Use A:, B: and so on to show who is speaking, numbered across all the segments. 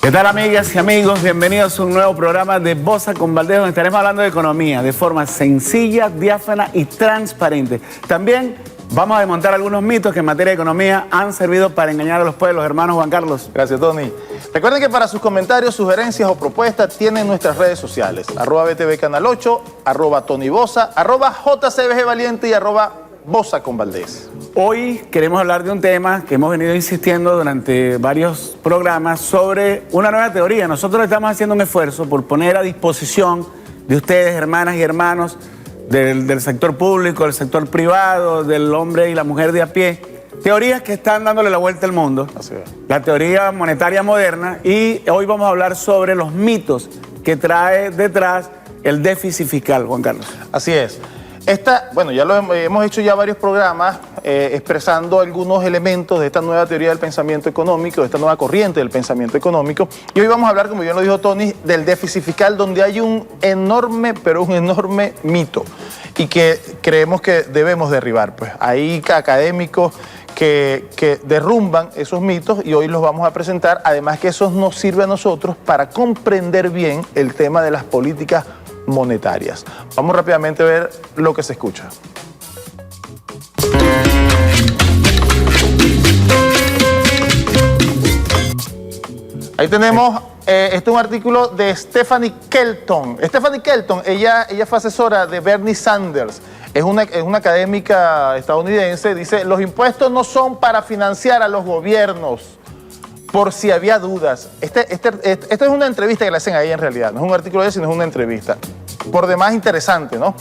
A: ¿Qué tal, amigas y amigos? Bienvenidos a un nuevo programa de Bosa con Valdés, donde estaremos hablando de economía de forma sencilla, diáfana y transparente. También vamos a desmontar algunos mitos que en materia de economía han servido para engañar a los pueblos. Hermanos Juan Carlos.
B: Gracias, Tony. Recuerden que para sus comentarios, sugerencias o propuestas tienen nuestras redes sociales. @BTV Canal 8, @TonyBosa, @JCBGValiente y @Bosa con Valdés.
A: Hoy queremos hablar de un tema que hemos venido insistiendo durante varios programas sobre una nueva teoría. Nosotros estamos haciendo un esfuerzo por poner a disposición de ustedes, hermanas y hermanos, del sector público, del sector privado, del hombre y la mujer de a pie, teorías que están dándole la vuelta al mundo.
B: Así es.
A: La teoría monetaria moderna, y hoy vamos a hablar sobre los mitos que trae detrás el déficit fiscal, Juan Carlos.
B: Así es. Bueno, ya hemos hecho ya varios programas expresando algunos elementos de esta nueva teoría del pensamiento económico, de esta nueva corriente del pensamiento económico. Y hoy vamos a hablar, como bien lo dijo Tony, del déficit fiscal, donde hay un enorme, pero un enorme mito y que creemos que debemos derribar. Pues hay académicos que derrumban esos mitos y hoy los vamos a presentar. Además que eso nos sirve a nosotros para comprender bien el tema de las políticas monetarias. Vamos rápidamente a ver lo que se escucha. Ahí tenemos, este es un artículo de Stephanie Kelton. Stephanie Kelton, ella fue asesora de Bernie Sanders. Es una académica estadounidense. Dice, los impuestos no son para financiar a los gobiernos, por si había dudas. Esta es una entrevista que le hacen a ella en realidad. No es un artículo de ella, sino es una entrevista. Por demás interesante, ¿no?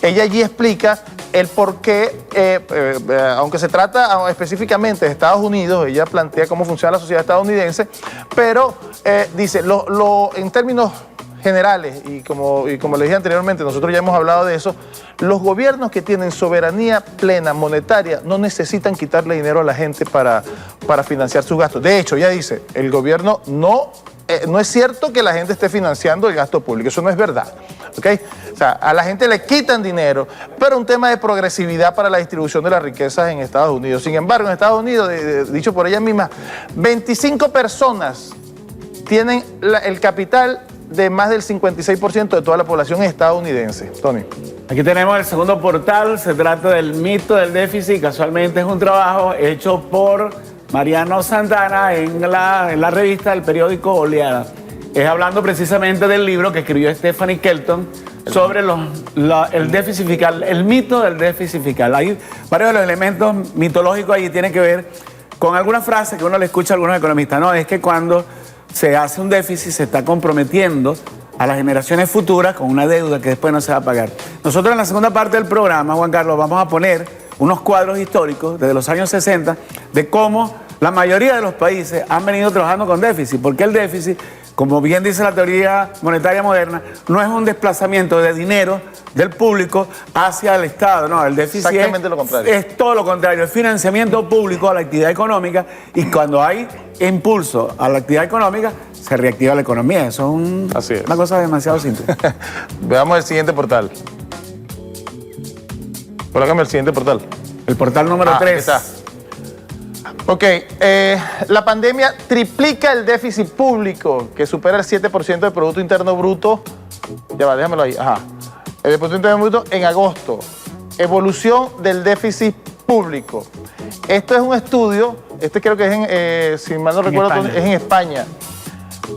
B: Ella allí explica el por qué, aunque se trata específicamente de Estados Unidos, ella plantea cómo funciona la sociedad estadounidense, pero dice, en términos generales, y como le dije anteriormente, nosotros ya hemos hablado de eso, los gobiernos que tienen soberanía plena monetaria no necesitan quitarle dinero a la gente para financiar sus gastos. De hecho, ya dice, el gobierno no es cierto que la gente esté financiando el gasto público, eso no es verdad, ¿ok? O sea, a la gente le quitan dinero, pero un tema de progresividad para la distribución de las riquezas en Estados Unidos. Sin embargo, en Estados Unidos, dicho por ella misma, 25 personas tienen el capital de más del 56% de toda la población estadounidense. Tony.
A: Aquí tenemos el segundo portal, se trata del mito del déficit. Casualmente es un trabajo hecho por Mariano Santana en la revista del periódico Oleada. Es hablando precisamente del libro que escribió Stephanie Kelton sobre el déficit fiscal, el mito del déficit fiscal. Hay varios de los elementos mitológicos ahí, tienen que ver con algunas frases que uno le escucha a algunos economistas. No, es que cuando se hace un déficit se está comprometiendo a las generaciones futuras con una deuda que después no se va a pagar. Nosotros en la segunda parte del programa, Juan Carlos, vamos a poner unos cuadros históricos desde los años 60 de cómo la mayoría de los países han venido trabajando con déficit, porque el déficit, como bien dice la teoría monetaria moderna, no es un desplazamiento de dinero del público hacia el Estado, no, el déficit
B: exactamente lo contrario.
A: Es todo lo contrario, el financiamiento público a la actividad económica, y cuando hay impulso a la actividad económica, se reactiva la economía. Eso es una cosa demasiado simple.
B: Veamos el siguiente portal. Colócame el siguiente portal.
A: El portal número 3.
B: Está. Ok, la pandemia triplica el déficit público, que supera el 7% del Producto Interno Bruto. Ya va, déjamelo ahí. Ajá. El Producto Interno Bruto en agosto. Evolución del déficit público. Esto es un estudio, creo que es si mal no recuerdo, es en España.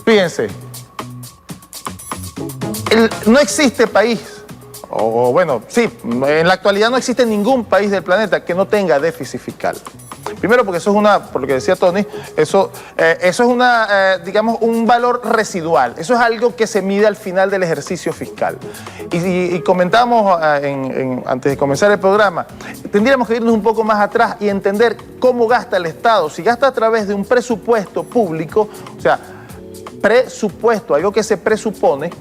B: Fíjense, no existe país, o bueno, sí, en la actualidad no existe ningún país del planeta que no tenga déficit fiscal. Primero porque eso es por lo que decía Tony, eso es digamos, un valor residual. Eso es algo que se mide al final del ejercicio fiscal. Y comentábamos antes de comenzar el programa, tendríamos que irnos un poco más atrás y entender cómo gasta el Estado. Si gasta a través de un presupuesto público, o sea, presupuesto, algo que se presupone,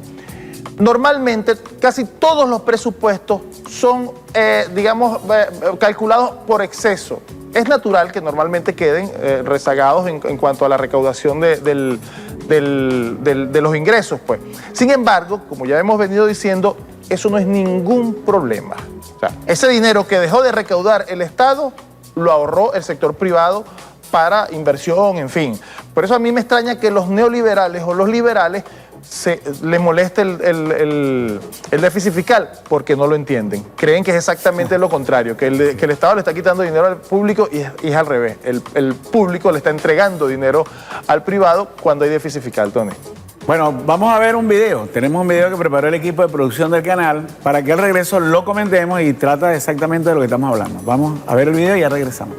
B: normalmente casi todos los presupuestos son, digamos, calculados por exceso. Es natural que normalmente queden rezagados en cuanto a la recaudación de los ingresos, pues. Sin embargo, como ya hemos venido diciendo, eso no es ningún problema. O sea, ese dinero que dejó de recaudar el Estado, lo ahorró el sector privado para inversión, en fin. Por eso a mí me extraña que los neoliberales o los liberales les moleste el déficit fiscal, porque no lo entienden. Creen que es exactamente lo contrario, que el Estado le está quitando dinero al público y es al revés. El público le está entregando dinero al privado cuando hay déficit fiscal, Tony.
A: Bueno, vamos a ver un video. Tenemos un video que preparó el equipo de producción del canal para que al regreso lo comentemos y trata exactamente de lo que estamos hablando. Vamos a ver el video y ya regresamos.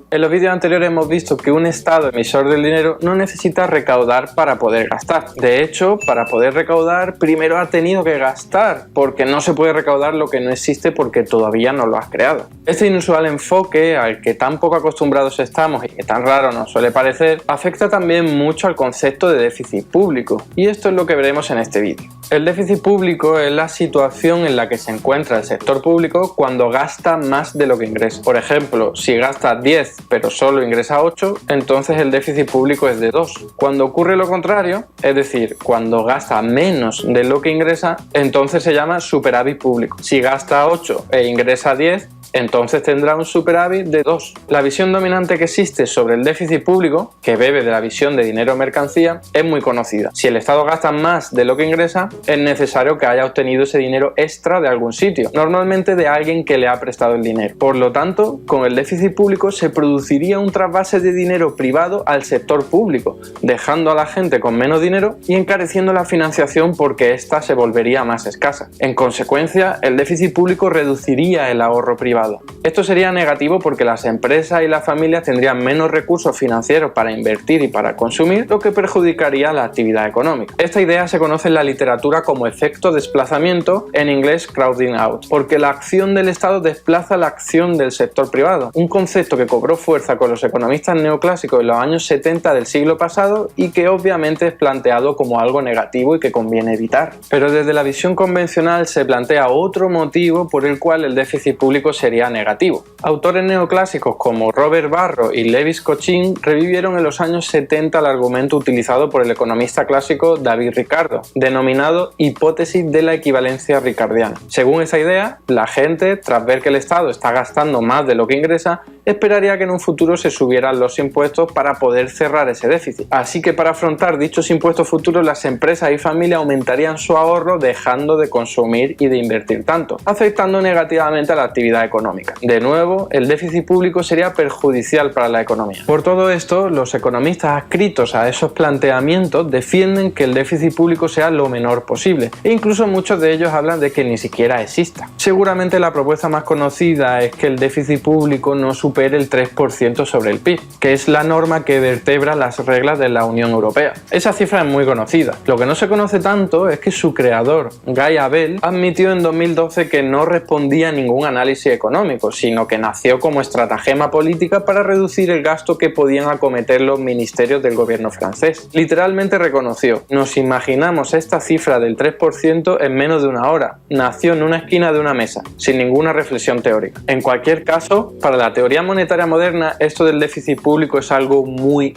C: En los vídeos anteriores hemos visto que un Estado emisor del dinero no necesita recaudar para poder gastar. De hecho, para poder recaudar, primero ha tenido que gastar, porque no se puede recaudar lo que no existe porque todavía no lo has creado. Este inusual enfoque, al que tan poco acostumbrados estamos y que tan raro nos suele parecer, afecta también mucho al concepto de déficit público, y esto es lo que veremos en este vídeo. El déficit público es la situación en la que se encuentra el sector público cuando gasta más de lo que ingresa. Por ejemplo, si gasta 10 pero solo ingresa 8, entonces el déficit público es de 2. Cuando ocurre lo contrario, es decir, cuando gasta menos de lo que ingresa, entonces se llama superávit público. Si gasta 8 e ingresa 10, entonces tendrá un superávit de 2. La visión dominante que existe sobre el déficit público, que bebe de la visión de dinero-mercancía, es muy conocida. Si el Estado gasta más de lo que ingresa, es necesario que haya obtenido ese dinero extra de algún sitio, normalmente de alguien que le ha prestado el dinero. Por lo tanto, con el déficit público se produciría un trasvase de dinero privado al sector público, dejando a la gente con menos dinero y encareciendo la financiación porque ésta se volvería más escasa. En consecuencia, el déficit público reduciría el ahorro privado. Esto sería negativo porque las empresas y las familias tendrían menos recursos financieros para invertir y para consumir, lo que perjudicaría la actividad económica. Esta idea se conoce en la literatura como efecto desplazamiento, en inglés crowding out, porque la acción del Estado desplaza la acción del sector privado, un concepto que cobró fuerza con los economistas neoclásicos en los años 70 del siglo pasado y que obviamente es planteado como algo negativo y que conviene evitar. Pero desde la visión convencional se plantea otro motivo por el cual el déficit público sería negativo. Autores neoclásicos como Robert Barro y Lévis Cochin revivieron en los años 70 el argumento utilizado por el economista clásico David Ricardo, denominado hipótesis de la equivalencia ricardiana. Según esa idea, la gente, tras ver que el Estado está gastando más de lo que ingresa, esperaría que en un futuro se subieran los impuestos para poder cerrar ese déficit. Así que para afrontar dichos impuestos futuros, las empresas y familias aumentarían su ahorro dejando de consumir y de invertir tanto, afectando negativamente a la actividad económica. De nuevo, el déficit público sería perjudicial para la economía. Por todo esto, los economistas adscritos a esos planteamientos defienden que el déficit público sea lo menor posible, e incluso muchos de ellos hablan de que ni siquiera exista. Seguramente la propuesta más conocida es que el déficit público no supere el 3% sobre el PIB, que es la norma que vertebra las reglas de la Unión Europea. Esa cifra es muy conocida. Lo que no se conoce tanto es que su creador, Guy Abel, admitió en 2012 que no respondía a ningún análisis económico, sino que nació como estratagema política para reducir el gasto que podían acometer los ministerios del gobierno francés. Literalmente reconoció: nos imaginamos esta cifra del 3% en menos de una hora. Nació en una esquina de una mesa, sin ninguna reflexión teórica. En cualquier caso, para la teoría monetaria moderna, esto del déficit público es algo muy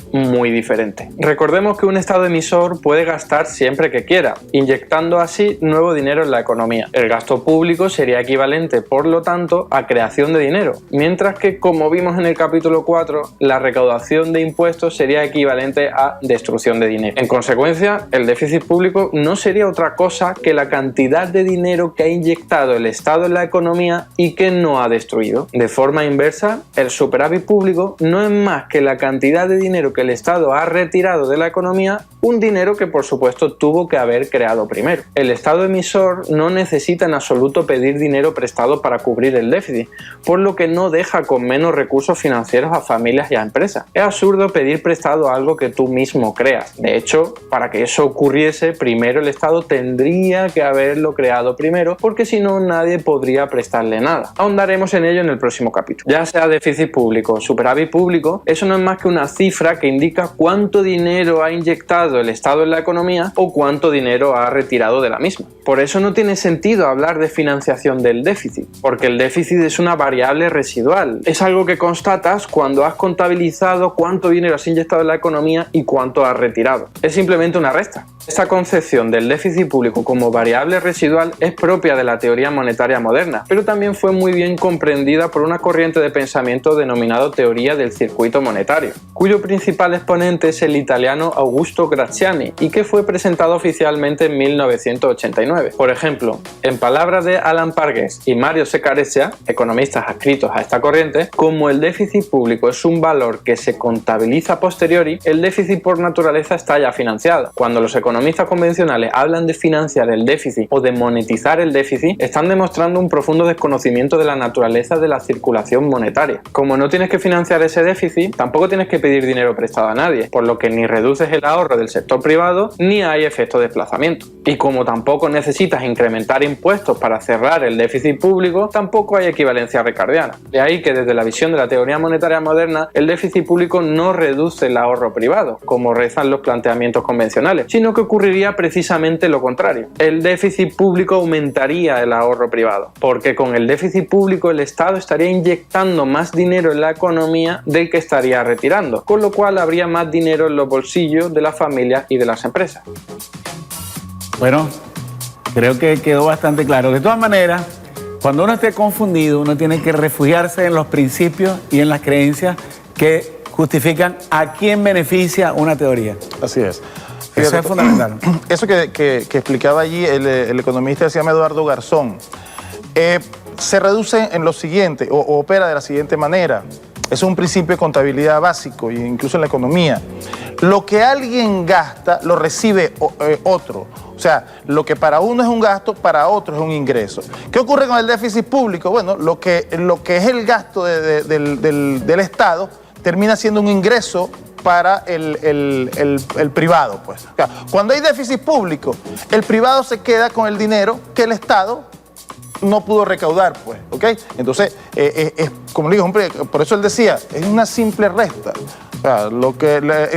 C: diferente. Recordemos que un Estado emisor puede gastar siempre que quiera, inyectando así nuevo dinero en la economía. El gasto público sería equivalente, por lo tanto, a creación de dinero, mientras que, como vimos en el capítulo 4, la recaudación de impuestos sería equivalente a destrucción de dinero. En consecuencia, el déficit público no sería otra cosa que la cantidad de dinero que ha inyectado el Estado en la economía y que no ha destruido. De forma inversa, el superávit público no es más que la cantidad de dinero que el Estado ha retirado de la economía, un dinero que por supuesto tuvo que haber creado primero. El Estado emisor no necesita en absoluto pedir dinero prestado para cubrir el déficit, por lo que no deja con menos recursos financieros a familias y a empresas. Es absurdo pedir prestado algo que tú mismo creas. De hecho, para que eso ocurriese, primero el Estado tendría que haberlo creado primero, porque si no nadie podría prestarle nada. Ahondaremos en ello en el próximo capítulo. Ya sea déficit público o superávit público, eso no es más que una cifra que indica cuánto dinero ha inyectado el Estado en la economía o cuánto dinero ha retirado de la misma. Por eso no tiene sentido hablar de financiación del déficit, porque el déficit es una variable residual. Es algo que constatas cuando has contabilizado cuánto dinero has inyectado en la economía y cuánto has retirado. Es simplemente una resta. Esta concepción del déficit público como variable residual es propia de la teoría monetaria moderna, pero también fue muy bien comprendida por una corriente de pensamiento denominado teoría del circuito monetario, cuyo principal exponente es el italiano Augusto Graziani y que fue presentado oficialmente en 1989. Por ejemplo, en palabras de Alan Parges y Mario Secarescia, economistas adscritos a esta corriente, como el déficit público es un valor que se contabiliza a posteriori, el déficit por naturaleza está ya financiado. Cuando los economistas convencionales hablan de financiar el déficit o de monetizar el déficit, están demostrando un profundo desconocimiento de la naturaleza de la circulación monetaria. Como no tienes que financiar ese déficit, tampoco tienes que pedir dinero prestado a nadie, por lo que ni reduces el ahorro del sector privado ni hay efecto de desplazamiento. Y como tampoco necesitas incrementar impuestos para cerrar el déficit público, tampoco hay equivalencia ricardiana. De ahí que desde la visión de la teoría monetaria moderna, el déficit público no reduce el ahorro privado, como rezan los planteamientos convencionales, sino que ocurriría precisamente lo contrario. El déficit público aumentaría el ahorro privado, porque con el déficit público el Estado estaría inyectando más dinero en la economía del que estaría retirando, con lo cual habría más dinero en los bolsillos de las familias y de las empresas.
A: Bueno, creo que quedó bastante claro. De todas maneras, cuando uno esté confundido, uno tiene que refugiarse en los principios y en las creencias que justifican a quién beneficia una teoría.
B: Así es.
A: Fíjate, eso es fundamental.
B: Eso que explicaba allí el economista se llama Eduardo Garzón. Se reduce en lo siguiente, o opera de la siguiente manera. Es un principio de contabilidad básico, incluso en la economía. Lo que alguien gasta, lo recibe otro. O sea, lo que para uno es un gasto, para otro es un ingreso. ¿Qué ocurre con el déficit público? Bueno, lo que es el gasto del Estado termina siendo un ingreso para el privado, pues. O sea, cuando hay déficit público, el privado se queda con el dinero que el Estado no pudo recaudar, pues, ¿ok? Entonces, como le digo, por eso él decía, es una simple resta. O sea,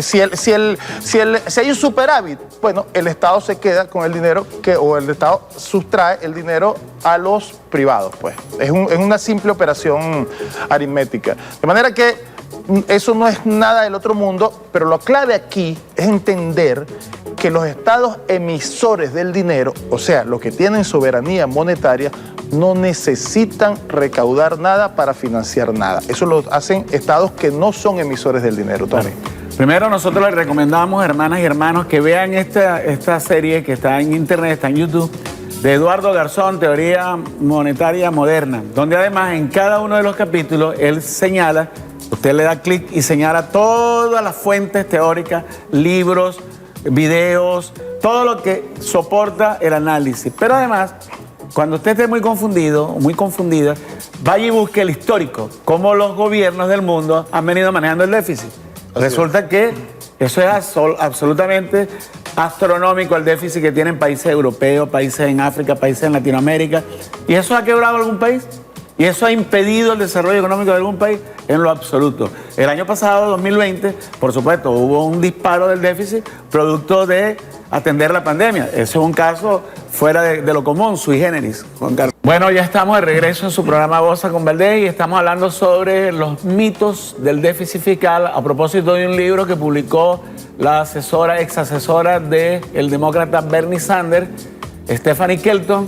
B: si hay un superávit, bueno, el Estado se queda con el dinero o el Estado sustrae el dinero a los privados, pues. Es una simple operación aritmética. De manera que eso no es nada del otro mundo, pero lo clave aquí es entender que los estados emisores del dinero, o sea, los que tienen soberanía monetaria, no necesitan recaudar nada para financiar nada. Eso lo hacen estados que no son emisores del dinero, Tony.
A: Bueno, primero nosotros les recomendamos, hermanas y hermanos, que vean esta serie que está en internet, está en YouTube, de Eduardo Garzón, Teoría Monetaria Moderna, donde además en cada uno de los capítulos él señala, usted le da clic y señala todas las fuentes teóricas, libros, videos, todo lo que soporta el análisis. Pero además, cuando usted esté muy confundido o muy confundida, vaya y busque el histórico, cómo los gobiernos del mundo han venido manejando el déficit. Resulta que eso es absolutamente astronómico, el déficit que tienen países europeos, países en África, países en Latinoamérica. ¿Y eso ha quebrado algún país? ¿Y eso ha impedido el desarrollo económico de algún país? En lo absoluto. El año pasado, 2020, por supuesto, hubo un disparo del déficit producto de atender la pandemia. Ese es un caso fuera de lo común, sui generis, Juan Carlos. Bueno, ya estamos de regreso en su programa Goza con Valdés y estamos hablando sobre los mitos del déficit fiscal a propósito de un libro que publicó la ex asesora del demócrata Bernie Sanders, Stephanie Kelton,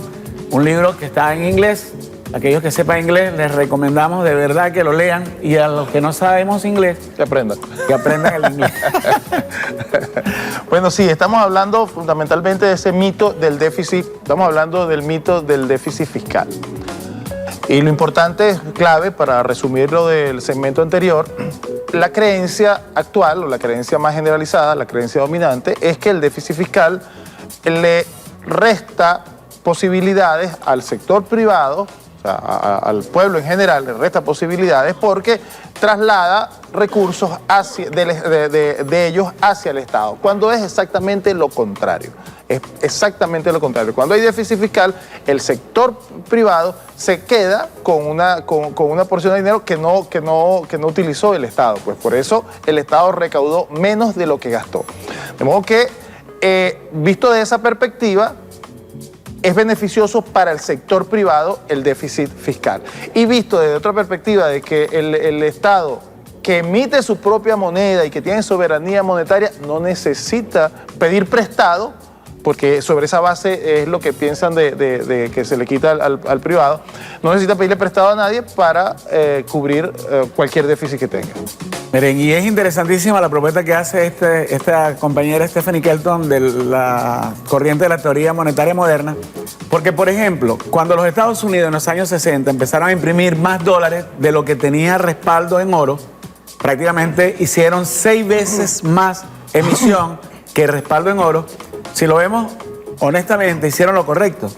A: un libro que está en inglés. Aquellos que sepan inglés, les recomendamos de verdad que lo lean, y a los que no sabemos inglés,
B: que aprendan.
A: Que aprendan el inglés.
B: Bueno, sí, estamos hablando fundamentalmente de ese mito del déficit, estamos hablando del mito del déficit fiscal. Y lo importante, es clave, para resumirlo del segmento anterior, la creencia actual, o la creencia más generalizada, la creencia dominante, es que el déficit fiscal le resta posibilidades al sector privado, al pueblo en general, le resta posibilidades porque traslada recursos de ellos hacia el Estado, cuando es exactamente lo contrario. Es exactamente lo contrario. Cuando hay déficit fiscal, el sector privado se queda con una porción de dinero que no utilizó el Estado. Pues por eso el Estado recaudó menos de lo que gastó. De modo que, visto de esa perspectiva, es beneficioso para el sector privado el déficit fiscal. Y visto desde otra perspectiva de que el Estado que emite su propia moneda y que tiene soberanía monetaria no necesita pedir prestado, porque sobre esa base es lo que piensan de que se le quita al privado, no necesita pedirle prestado a nadie para cubrir cualquier déficit que tenga.
A: Miren, y es interesantísima la propuesta que hace esta compañera Stephanie Kelton de la corriente de la teoría monetaria moderna, porque, por ejemplo, cuando los Estados Unidos en los años 60 empezaron a imprimir más dólares de lo que tenía respaldo en oro, prácticamente hicieron 6 veces más emisión que respaldo en oro. Si lo vemos honestamente, hicieron lo correcto.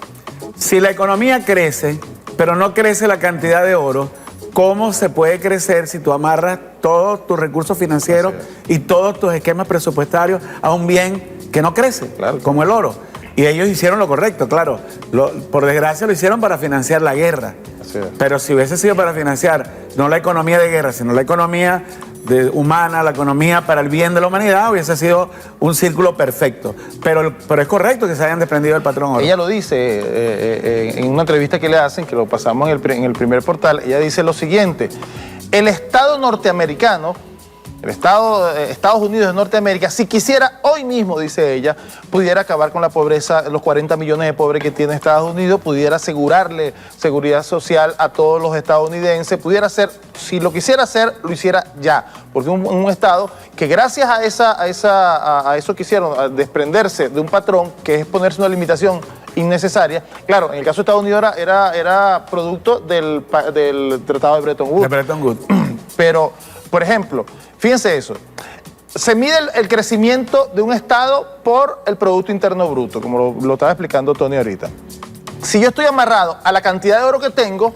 A: Si la economía crece, pero no crece la cantidad de oro, ¿cómo se puede crecer si tú amarras todos tus recursos financieros y todos tus esquemas presupuestarios a un bien que no crece, claro, como el oro? Y ellos hicieron lo correcto, claro. Por desgracia lo hicieron para financiar la guerra. Pero si hubiese sido para financiar no la economía de guerra, sino la economía humana, la economía para el bien de la humanidad, hubiese sido un círculo perfecto. Pero es correcto que se hayan desprendido del patrón oro.
B: Ella lo dice en una entrevista que le hacen, que lo pasamos en el primer portal. Ella dice lo siguiente: el Estado norteamericano, Estados Unidos de Norteamérica, si quisiera hoy mismo, dice ella, pudiera acabar con la pobreza, los 40 millones de pobres que tiene Estados Unidos, pudiera asegurarle seguridad social a todos los estadounidenses, pudiera hacer, si lo quisiera hacer, lo hiciera ya, porque un Estado que gracias a eso que hicieron, a desprenderse de un patrón, que es ponerse una limitación innecesaria. Claro, en el caso de Estados Unidos era producto del Tratado de Bretton Woods.
A: De Bretton Woods.
B: Pero, por ejemplo, fíjense eso, se mide el crecimiento de un Estado por el Producto Interno Bruto, como lo estaba explicando Tony ahorita. Si yo estoy amarrado a la cantidad de oro que tengo,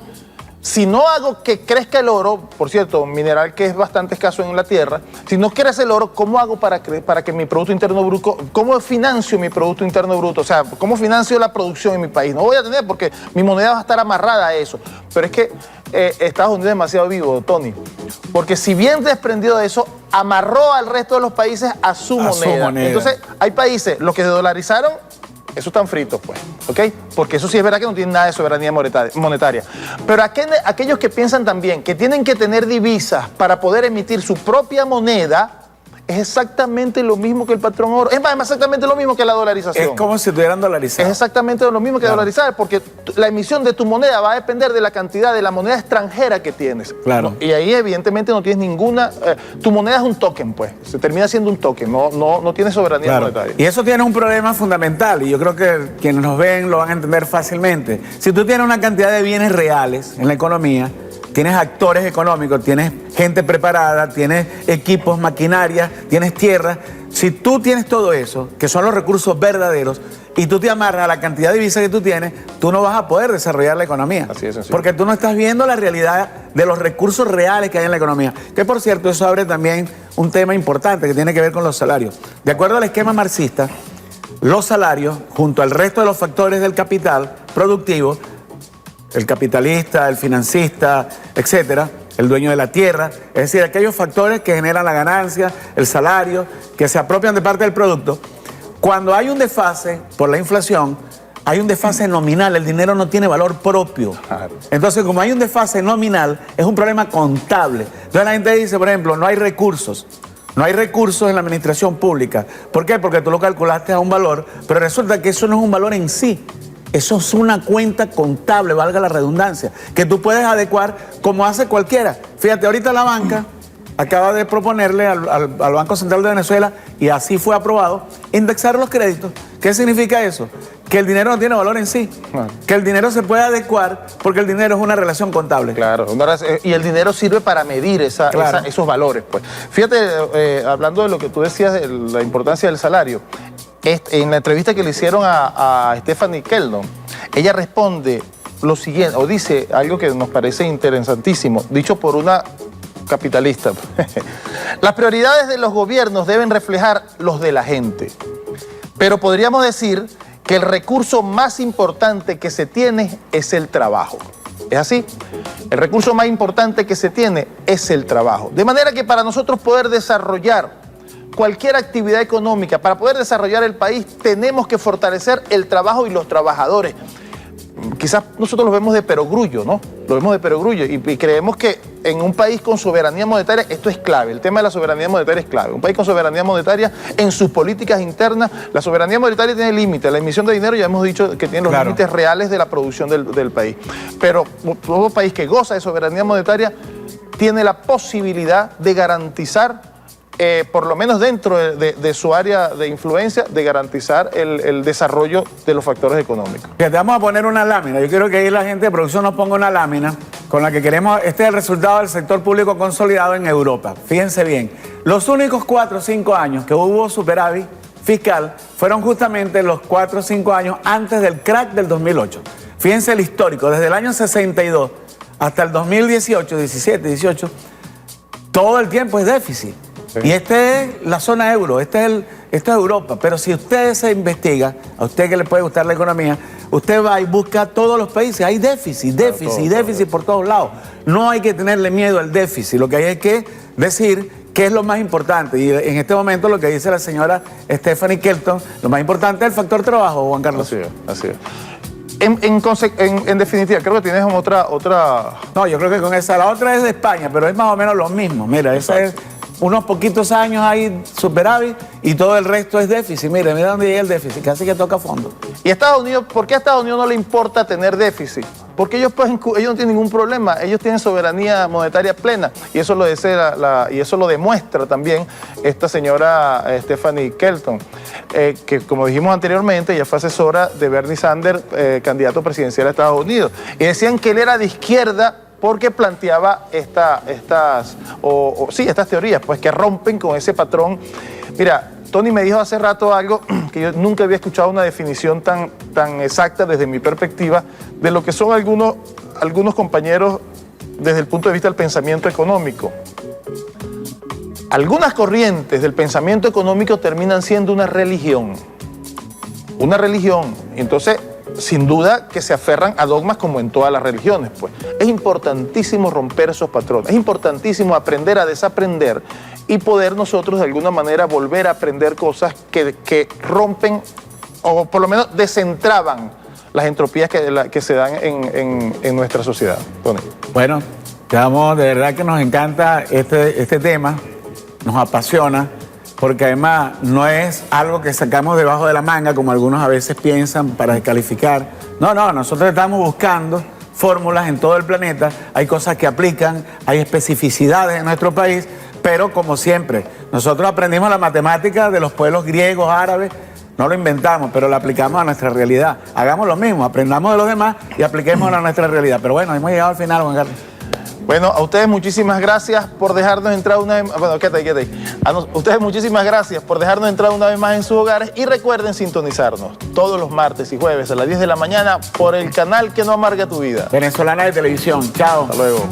B: si no hago que crezca el oro, por cierto, un mineral que es bastante escaso en la tierra, si no crece el oro, ¿cómo hago para que mi Producto Interno Bruto, cómo financio mi Producto Interno Bruto? O sea, ¿cómo financio la producción en mi país? No voy a tener porque mi moneda va a estar amarrada a eso. Pero es que Estados Unidos es demasiado vivo, Tony, porque si bien desprendido de eso, amarró al resto de los países a su moneda. Entonces, hay países, los que se dolarizaron, esos están fritos, pues, ¿ok? Porque eso sí es verdad que no tienen nada de soberanía monetaria. Pero aquellos que piensan también que tienen que tener divisas para poder emitir su propia moneda, es exactamente lo mismo que el patrón oro. Es más, exactamente lo mismo que la dolarización.
A: Es como si estuvieran dolarizados.
B: Es exactamente lo mismo que dolarizar, porque la emisión de tu moneda va a depender de la cantidad de la moneda extranjera que tienes.
A: Claro.
B: ¿No? Y ahí evidentemente no tienes ninguna... tu moneda es un token, pues. Se termina siendo un token, no tienes soberanía monetaria.
A: Y eso tiene un problema fundamental, y yo creo que quienes nos ven lo van a entender fácilmente. Si tú tienes una cantidad de bienes reales en la economía, tienes actores económicos, tienes gente preparada, tienes equipos, maquinarias, tienes tierra. Si tú tienes todo eso, que son los recursos verdaderos, y tú te amarras a la cantidad de divisas que tú tienes, tú no vas a poder desarrollar la economía.
B: Así es,
A: porque tú no estás viendo la realidad de los recursos reales que hay en la economía. Que, por cierto, eso abre también un tema importante que tiene que ver con los salarios. De acuerdo al esquema marxista, los salarios, junto al resto de los factores del capital productivo, el capitalista, el financista, etcétera, el dueño de la tierra, es decir, aquellos factores que generan la ganancia, el salario, que se apropian de parte del producto. Cuando hay un desfase por la inflación, hay un desfase nominal, el dinero no tiene valor propio. Entonces, como hay un desfase nominal, es un problema contable. Entonces la gente dice, por ejemplo, no hay recursos. No hay recursos en la administración pública. ¿Por qué? Porque tú lo calculaste a un valor, pero resulta que eso no es un valor en sí. Eso es una cuenta contable, valga la redundancia, que tú puedes adecuar como hace cualquiera. Fíjate, ahorita la banca acaba de proponerle al Banco Central de Venezuela, y así fue aprobado, indexar los créditos. ¿Qué significa eso? Que el dinero no tiene valor en sí, que el dinero se puede adecuar porque el dinero es una relación contable.
B: Claro, y el dinero sirve para medir esos valores, pues. Fíjate, hablando de lo que tú decías, de la importancia del salario, en la entrevista que le hicieron a Stephanie Kelton, ella responde lo siguiente, o dice algo que nos parece interesantísimo, dicho por una capitalista. Las prioridades de los gobiernos deben reflejar los de la gente, pero podríamos decir que el recurso más importante que se tiene es el trabajo. ¿Es así? El recurso más importante que se tiene es el trabajo. De manera que para nosotros poder desarrollar cualquier actividad económica, para poder desarrollar el país, tenemos que fortalecer el trabajo y los trabajadores. Quizás nosotros lo vemos de perogrullo, ¿no? Lo vemos de perogrullo y creemos que en un país con soberanía monetaria esto es clave. El tema de la soberanía monetaria es clave. Un país con soberanía monetaria en sus políticas internas, la soberanía monetaria tiene límites. La emisión de dinero ya hemos dicho que tiene los límites reales de la producción del país. Pero todo país que goza de soberanía monetaria tiene la posibilidad de garantizar, por lo menos dentro de su área de influencia, de garantizar el desarrollo de los factores económicos.
A: Que te vamos a poner una lámina. Yo quiero que ahí la gente de producción nos ponga una lámina con la que queremos. Este es el resultado del sector público consolidado en Europa. Fíjense bien, los únicos 4 o 5 años que hubo superávit fiscal fueron justamente los 4 o 5 años antes del crack del 2008. Fíjense el histórico, desde el año 62 hasta el 2018, 17, 18, todo el tiempo es déficit. Sí. Y esta es la zona euro, esto es Europa. Pero si usted se investiga, a usted que le puede gustar la economía, usted va y busca todos los países, hay déficit por todos lados. No hay que tenerle miedo al déficit, lo que hay es que decir qué es lo más importante. Y en este momento lo que dice la señora Stephanie Kelton, lo más importante es el factor trabajo, Juan Carlos.
B: Así es. En definitiva, creo que tienes otra...
A: No, yo creo que con esa, la otra es de España, pero es más o menos lo mismo. Mira, esa es unos poquitos años hay superávit y todo el resto es déficit. Mira dónde llega el déficit, casi que toca fondo.
B: ¿Y Estados Unidos, por qué a Estados Unidos no le importa tener déficit? Porque ellos no tienen ningún problema, ellos tienen soberanía monetaria plena y eso lo dice y eso lo demuestra también esta señora Stephanie Kelton, que como dijimos anteriormente, ella fue asesora de Bernie Sanders, candidato presidencial de Estados Unidos, y decían que él era de izquierda porque planteaba estas teorías, pues que rompen con ese patrón. Mira, Tony me dijo hace rato algo que yo nunca había escuchado, una definición tan exacta desde mi perspectiva de lo que son algunos compañeros desde el punto de vista del pensamiento económico. Algunas corrientes del pensamiento económico terminan siendo una religión. Una religión. Entonces, sin duda que se aferran a dogmas como en todas las religiones, pues. Es importantísimo romper esos patrones, es importantísimo aprender a desaprender y poder nosotros de alguna manera volver a aprender cosas que rompen o por lo menos desentraban las entropías que se dan en nuestra sociedad. Tony.
A: Bueno, de verdad que nos encanta este tema, nos apasiona, porque además no es algo que sacamos debajo de la manga, como algunos a veces piensan, para descalificar. No, nosotros estamos buscando fórmulas en todo el planeta, hay cosas que aplican, hay especificidades en nuestro país, pero como siempre, nosotros aprendimos la matemática de los pueblos griegos, árabes, no lo inventamos, pero lo aplicamos a nuestra realidad. Hagamos lo mismo, aprendamos de los demás y apliquémoslo a nuestra realidad. Pero bueno, hemos llegado al final, Juan Carlos.
B: Bueno, a ustedes muchísimas gracias por dejarnos entrar una vez más. Bueno, quédate ahí. Ustedes muchísimas gracias por dejarnos entrar una vez más en sus hogares y recuerden sintonizarnos todos los martes y jueves a las 10 de la mañana por el canal que no amarga tu vida.
A: Venezolana de Televisión. Chao.
B: Hasta luego.